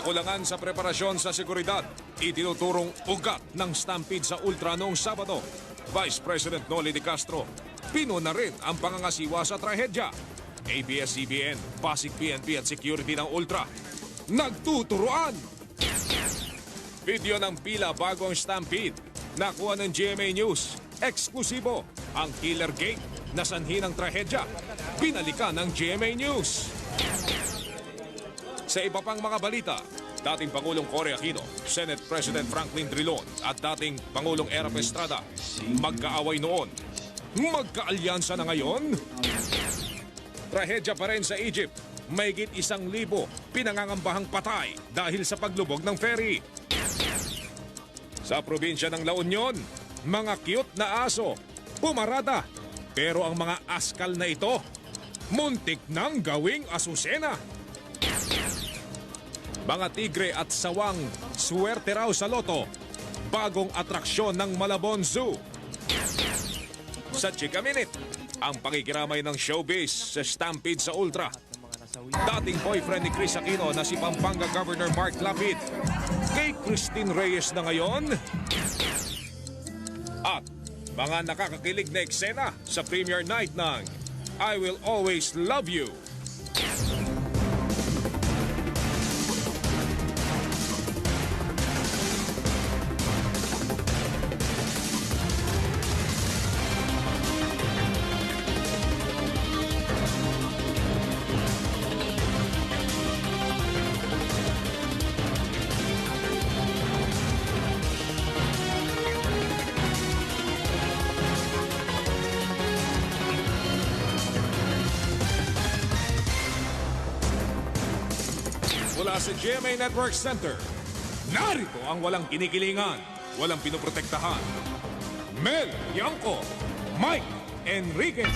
Kakulangan sa preparasyon sa seguridad, itinuturong ugat ng stampede sa Ultra noong Sabado. Vice President Noli de Castro, pino na rin ang pangangasiwa sa trahedya. ABS-CBN, Pasig PNP at security ng Ultra, nagtuturuan! Video ng pila bago ang stampede, nakuha ng GMA News. Eksklusibo, ang Killer Gate na sanhi ng trahedya, pinalikan ng GMA News. Sa iba pang mga balita, dating Pangulong Cory Aquino, Senate President Franklin Drilon at dating Pangulong Erap Estrada magkaaway noon. Magkaalyansa na ngayon? Trahedya pa rin sa Egypt. Mahigit 1,000 pinangangambahang patay dahil sa paglubog ng ferry. Sa probinsya ng La Union, mga cute na aso, pumarada. Pero ang mga askal na ito, muntik nang gawing asusena. Mga tigre at sawang, swerte raw sa loto. Bagong atraksyon ng Malabon Zoo. Sa Chika Minute, ang pakikiramay ng showbiz sa stampede sa Ultra. Dating boyfriend ni Chris Aquino na si Pampanga Governor Mark Lapid, kay Christine Reyes na ngayon. At mga nakakakilig na eksena sa premiere night ng I Will Always Love You. Mula sa GMA Network Center, narito ang walang kinikilingan, walang pinoprotektahan. Mel Yanko, Mike Enriquez.